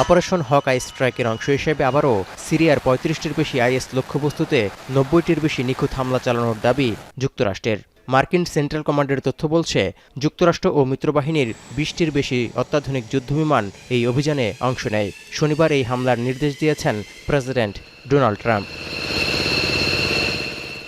Operation Haque I স্ট্রাইকের অংশ হিসেবে আবারও সিরিয়ার ৩৫টির বেশি আইএস লক্ষ্যবস্তুতে ৯০টির বেশি নিখুঁত হামলা চালানোর দাবি যুক্তরাষ্ট্রের। মার্কিন সেন্ট্রাল কমান্ডের তথ্য বলছে, যুক্তরাষ্ট্র ও মিত্রবাহিনীর ২০টির বেশি অত্যাধুনিক যুদ্ধবিমান এই অভিযানে অংশ নেয়। শনিবার এই হামলার নির্দেশ দিয়েছেন প্রেসিডেন্ট ডোনাল্ড ট্রাম্প।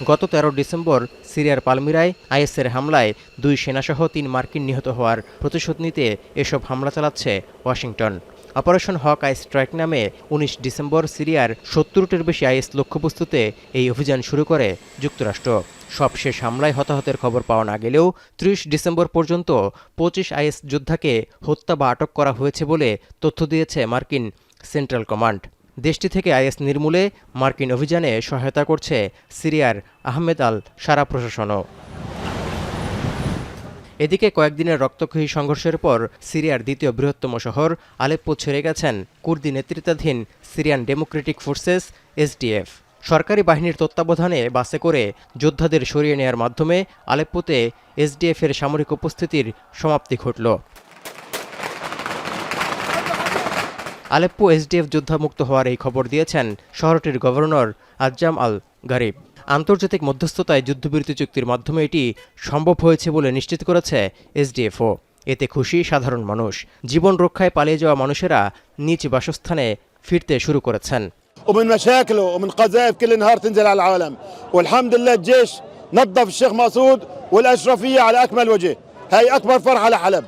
গত ১৩ ডিসেম্বর সিরিয়ার পালমিরায় আইএসের হামলায় ২ সেনাসহ ৩ মার্কিন নিহত হওয়ার প্রতিশোধ নিতে এসব হামলা চালাচ্ছে Washington. Operation Hawkeye Strike নামে ১৯ ডিসেম্বর সিরিয়ার ৭০টির বেশি আইএস লক্ষ্যবস্তুতে এই অভিযান শুরু করে যুক্তরাষ্ট্র। সবশেষ হামলায় হতাহতের খবর পাওয়া না গেলেও ৩০ ডিসেম্বর পর্যন্ত ২৫ আইএস যোদ্ধাকে হত্যা বা আটক করা হয়েছে বলে তথ্য দিয়েছে মার্কিন সেন্ট্রাল কমান্ড। দেশটি থেকে আইএস নির্মূলে মার্কিন অভিযানে সহায়তা করছে সিরিয়ার আহমেদ আল সারা প্রশাসনও। এদিকে কয়েকদিনের রক্তক্ষয়ী সংঘর্ষের পর সিরিয়ার দ্বিতীয় বৃহত্তম শহর আলেপ্পো ছেড়ে গেছেন কুর্দি নেতৃত্বাধীন সিরিয়ান ডেমোক্রেটিক ফোর্সেস এসডিএফ। সরকারি বাহিনীর তত্ত্বাবধানে বাসে করে যোদ্ধাদের সরিয়ে নেয়ার মাধ্যমে আলেপ্পোতে এসডিএফের সামরিক উপস্থিতির সমাপ্তি ঘটল। আলেপ্পো এসডিএফ যোদ্ধামুক্ত হওয়ার এই খবর দিয়েছেন শহরটির গভর্নর আজ্জাম আল গারিব। আন্তর্জাতিক মধ্যস্থতায় যুদ্ধবিরতি চুক্তির মাধ্যমে এটি সম্ভব হয়েছে বলে নিশ্চিত করেছে এসডিএফও। এতে খুশি সাধারণ মানুষ। জীবন রক্ষায় পালিয়ে যাওয়া মানুষেরা নিজ বাসস্থানে ফিরতে শুরু করেছেন। ومن مشاكله ومن قذائف كل نهار تنزل على العالم، والحمد لله الجيش نظف الشيخ مسعود والأشرفية على أكمل وجه. هاي أكبر فرحة لحلب،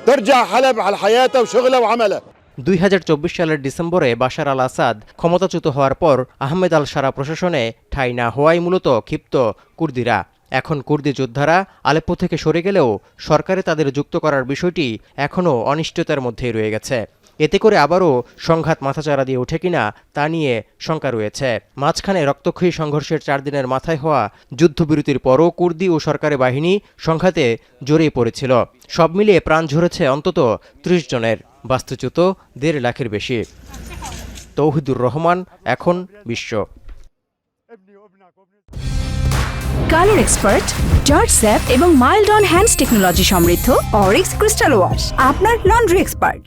ترجع حلب على حياتها وشغلها وعملها। ২০২৪ সালের ডিসেম্বরে বাশার আল আসাদ ক্ষমতাচ্যুত হওয়ার পর আহমেদ আল সারা প্রশাসনে ঠাঁই না হওয়ায় মূলত ক্ষিপ্ত কুর্দিরা। এখন কুর্দি যোদ্ধারা আলেপ্পো থেকে সরে গেলেও সরকারে তাদের যুক্ত করার বিষয়টি এখনও অনিশ্চয়তার মধ্যেই রয়ে গেছে। এতে করে আবারও সংঘাত মাথাচাড়া দিয়ে ওঠে কিনা তা নিয়ে শঙ্কা রয়েছে। মাঝখানে রক্তক্ষয়ী সংঘর্ষের ৪ দিনের মাথায় হওয়া যুদ্ধবিরতির পরও কুর্দি ও সরকারি বাহিনী সংঘাতে জড়িয়ে পড়েছিল। সব মিলিয়ে প্রাণ ঝরেছে অন্তত ৩০ জনের, বাস্তুচ্যুত ১.৫ লাখের বেশি। তৌহিদুর রহমান, এখন বিশ্ব। কালার এক্সপার্ট, জর্জ স্যাপ এবং মাইল্ড অন হ্যান্ডস টেকনোলজি সমৃদ্ধ অরিক্স ক্রিস্টাল ওয়াশ আপনার লন্ড্রি এক্সপার্ট।